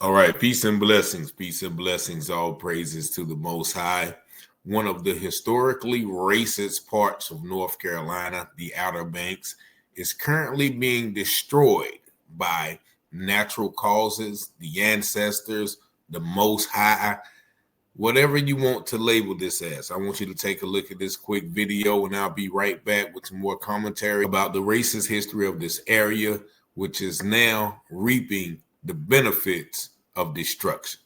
All right, peace and blessings, all praises to the Most High. One of the historically racist parts of North Carolina, the Outer Banks, is currently being destroyed by natural causes, the ancestors, the Most High, whatever you want to label this as. I want you to take a look at this quick video, and I'll be right back with some more commentary about the racist history of this area, which is now reaping the benefits of destruction.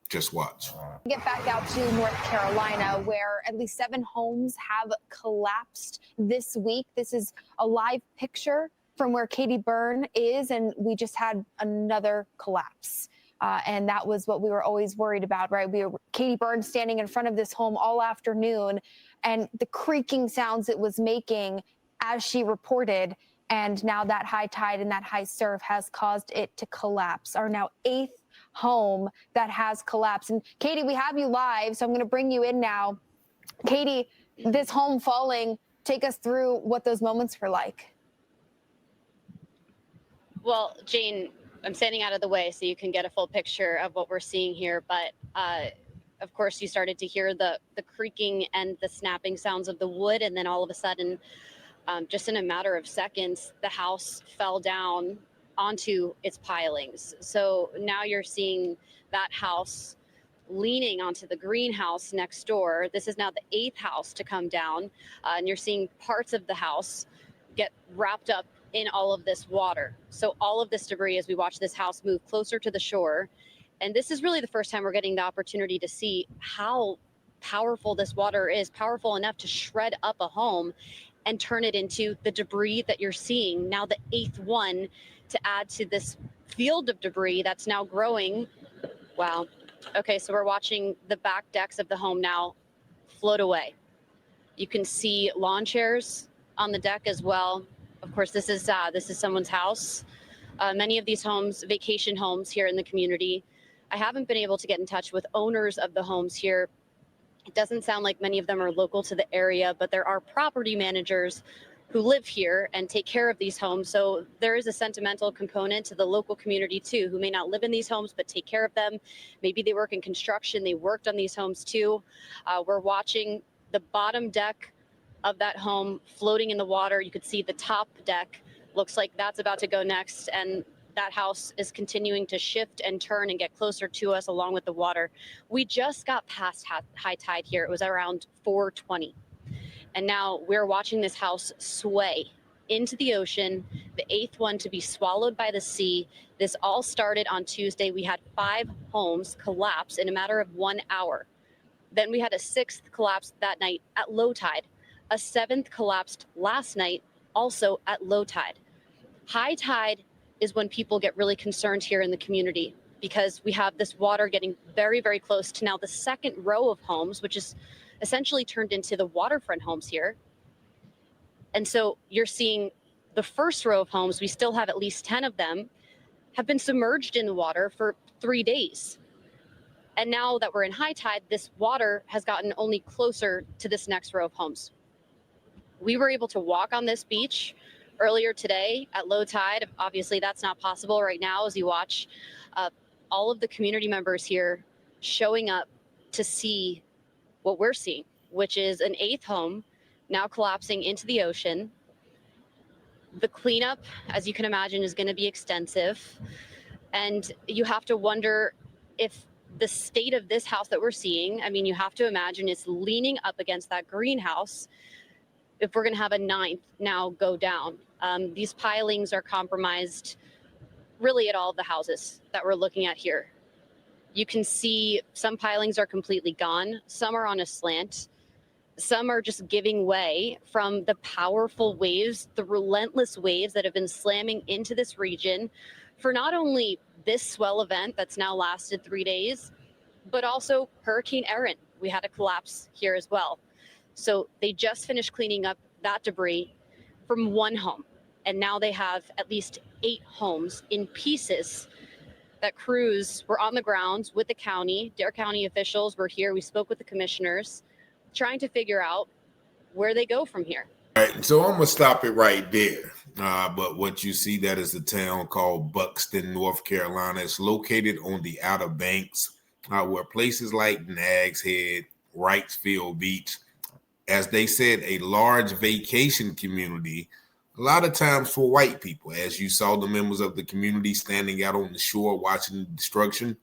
Just watch. Get back out to North Carolina, where at least 7 homes have collapsed this week. This is a live picture from where Katie Byrne is, and we just had another collapse. And that was what we were always worried about, right? Katie Byrne standing in front of this home all afternoon, and the creaking sounds it was making as she reported. And now that high tide and that high surf has caused it to collapse. Our now 8th home that has collapsed. And Katie, we have you live, so I'm going to bring you in now. Katie, this home falling, take us through what those moments were like. Well, Jane, I'm standing out of the way so you can get a full picture of what we're seeing here. But of course, you started to hear the creaking and the snapping sounds of the wood. And then all of a sudden, just in a matter of seconds, the house fell down onto its pilings. So now you're seeing that house leaning onto the greenhouse next door. This is now the 8th house to come down. And you're seeing parts of the house get wrapped up in all of this water. So all of this debris, as we watch this house move closer to the shore, and this is really the first time we're getting the opportunity to see how powerful this water is, powerful enough to shred up a home and turn it into the debris that you're seeing. Now the 8th one to add to this field of debris that's now growing. Wow. Okay, so we're watching the back decks of the home now float away. You can see lawn chairs on the deck as well. Of course, this is someone's house. Many of these homes, vacation homes here in the community. I haven't been able to get in touch with owners of the homes here. It doesn't sound like many of them are local to the area, but there are property managers who live here and take care of these homes. So there is a sentimental component to the local community too, who may not live in these homes, but take care of them. Maybe they work in construction. They worked on these homes too. We're watching the bottom deck of that home floating in the water. You could see the top deck. Looks like that's about to go next. And that house is continuing to shift and turn and get closer to us along with the water. We just got past high tide here. It was around 4:20. And now we're watching this house sway into the ocean, the 8th one to be swallowed by the sea. This all started on Tuesday. We had 5 homes collapse in a matter of 1 hour. Then we had a 6th collapse that night at low tide. A 7th collapsed last night, also at low tide. High tide is when people get really concerned here in the community, because we have this water getting very, very close to now the 2nd row of homes, which is essentially turned into the waterfront homes here. And so you're seeing the 1st row of homes, we still have at least 10 of them, have been submerged in the water for 3 days. And now that we're in high tide, this water has gotten only closer to this next row of homes. We were able to walk on this beach earlier today at low tide. Obviously, that's not possible right now as you watch all of the community members here showing up to see what we're seeing, which is an 8th home now collapsing into the ocean. The cleanup, as you can imagine, is going to be extensive. And you have to wonder if the state of this house that we're seeing, I mean, you have to imagine it's leaning up against that greenhouse. If we're going to have a 9th now go down, these pilings are compromised really at all of the houses that we're looking at here. You can see some pilings are completely gone. Some are on a slant. Some are just giving way from the powerful waves, the relentless waves that have been slamming into this region for not only this swell event that's now lasted 3 days, but also Hurricane Erin. We had a collapse here as well. So they just finished cleaning up that debris from 1 home. And now they have at least 8 homes in pieces. That crews were on the ground with the county. Dare County officials were here. We spoke with the commissioners, trying to figure out where they go from here. All right, so I'm going to stop it right there. But what you see, that is a town called Buxton, North Carolina. It's located on the Outer Banks, where places like Nags Head, Wrightsville Beach, as they said, a large vacation community, a lot of times for white people. As you saw the members of the community standing out on the shore watching the destruction,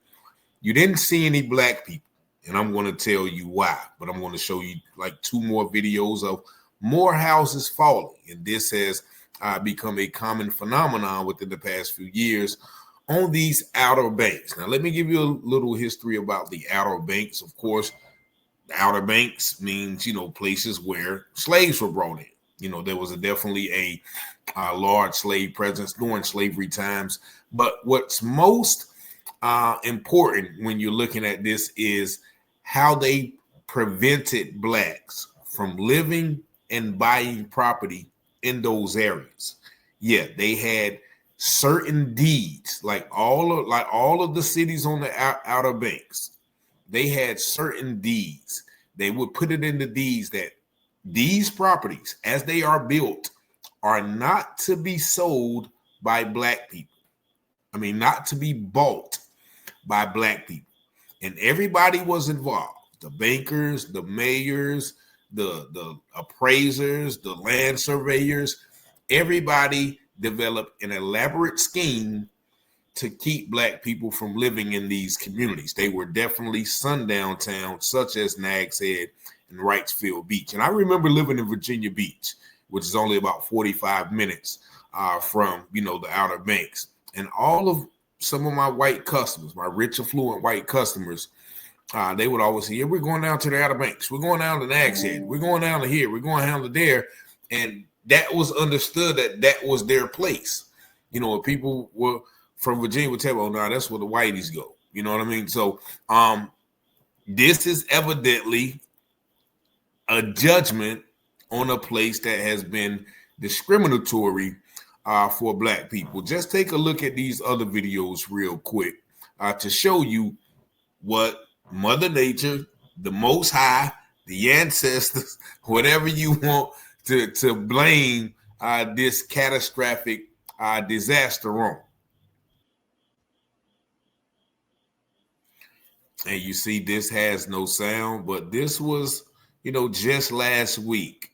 you didn't see any black people. And I'm going to tell you why, but I'm going to show you like 2 more videos of more houses falling. And this has become a common phenomenon within the past few years on these Outer Banks. Now, let me give you a little history about the Outer Banks. Of course, the Outer Banks means, places where slaves were brought in. There was definitely a large slave presence during slavery times. But what's most important when you're looking at this is how they prevented blacks from living and buying property in those areas. Yeah, they had certain deeds, like all of the cities on the Outer Banks. They had certain deeds. They would put it in the deeds that these properties, as they are built, are not to be sold by black people. I mean, not to be bought by black people. And everybody was involved. The bankers, the mayors, the appraisers, the land surveyors, everybody developed an elaborate scheme to keep black people from living in these communities. They were definitely sundown towns such as Nags Head and Wrightsville Beach. And I remember living in Virginia Beach, which is only about 45 minutes from, the Outer Banks. And all of some of my white customers, my rich, affluent white customers, they would always say, yeah, we're going down to the Outer Banks. We're going down to Nags Head. We're going down to here. We're going down to there. And that was understood that was their place. If people were from Virginia would tell me, oh, no, that's where the whiteys go. You know what I mean? So this is evidently a judgment on a place that has been discriminatory for black people. Just take a look at these other videos real quick to show you what Mother Nature, the Most High, the ancestors, whatever you want to blame this catastrophic disaster on. And you see, this has no sound, but this was, just last week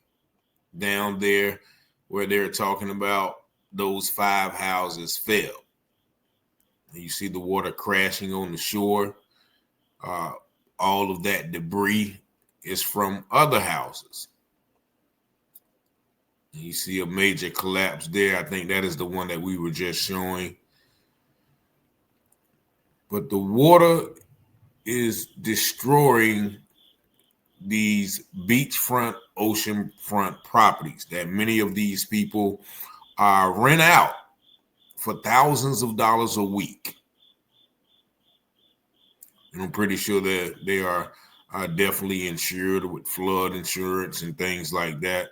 down there where they're talking about those 5 houses fell. And you see the water crashing on the shore. All of that debris is from other houses. And you see a major collapse there. I think that is the one that we were just showing. But the water is destroying these beachfront, oceanfront properties that many of these people rent out for thousands of dollars a week. And I'm pretty sure that they are definitely insured with flood insurance and things like that.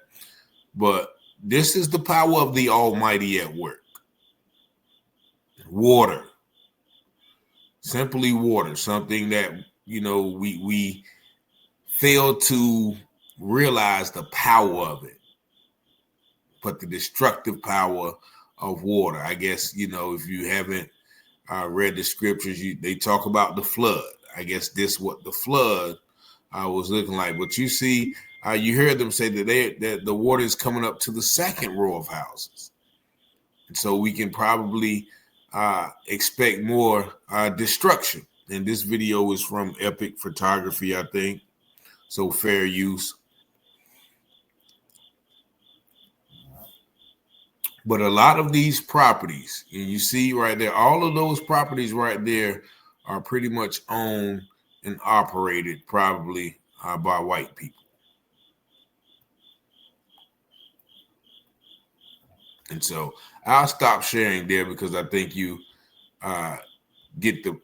But this is the power of the Almighty at work. Water. Simply water, something that, we fail to realize the power of it, but the destructive power of water. I guess, if you haven't read the scriptures, they talk about the flood. I guess this what the flood was looking like. But you see, you heard them say that the water is coming up to the second row of houses. And so we can probably expect more destruction. And this video is from Epic Photography, I think. So fair use. But a lot of these properties, and you see right there, all of those properties right there are pretty much owned and operated probably by white people. And so I'll stop sharing there because I think you get the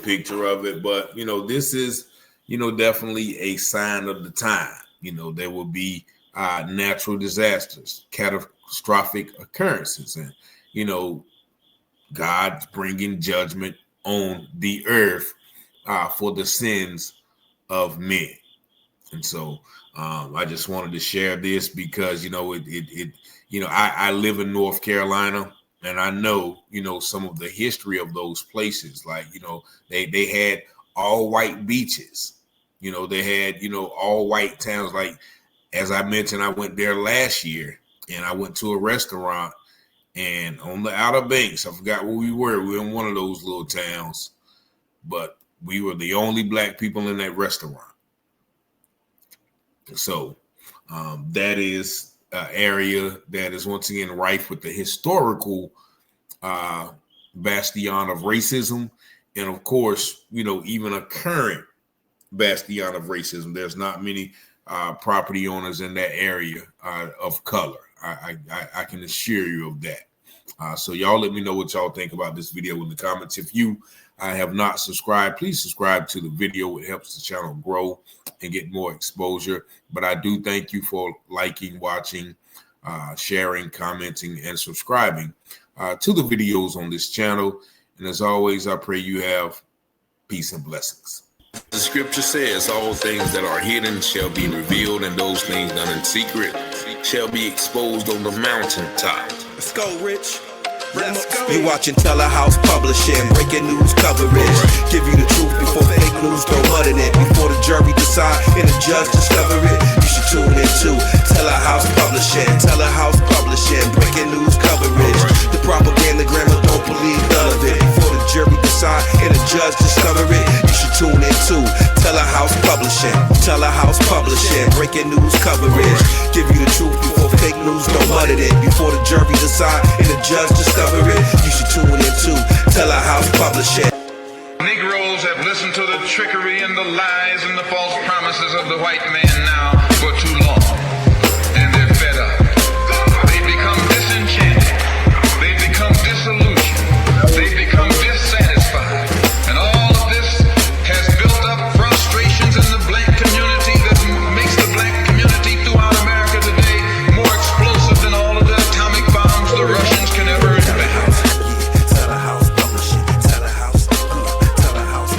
picture of it. But, this is, definitely a sign of the time. There will be natural disasters, catastrophic occurrences, and, God's bringing judgment on the earth for the sins of men. And so I just wanted to share this because, I live in North Carolina, and I know, some of the history of those places. Like, they had all white beaches, they had, all white towns. Like, as I mentioned, I went there last year, and I went to a restaurant, and on the Outer Banks, I forgot where we were. We were in one of those little towns, but we were the only Black people in that restaurant. So that is an area that is once again rife with the historical bastion of racism. And of course, even a current bastion of racism. There's not many property owners in that area of color. I can assure you of that. So y'all let me know what y'all think about this video in the comments. If you have not subscribed, please subscribe to the video. It helps the channel grow and get more exposure. But I do thank you for liking, watching, sharing, commenting, and subscribing to the videos on this channel. And as always, I pray you have peace and blessings. The scripture says all things that are hidden shall be revealed, and those things done in secret shall be exposed on the mountaintop. Let's go, Rich. You watching Telehouse Publishing, breaking news coverage. Give you the truth before fake news throw mud in it. Before the jury decide and the judge discover it, you should tune in to Telehouse Publishing. Telehouse Publishing, breaking news coverage. The propaganda grammar, don't believe none of it. Before the jury decide and the judge discover it, you should tune in to Telehouse Publishing. Telehouse Publishing, breaking news coverage. Give you the truth before fake news throw mud in it. Before the jury decide and the judge discover it, you should tune in to Telehouse Publishing. Negroes have listened to the trickery and the lies and the false promises of the white man now for too long.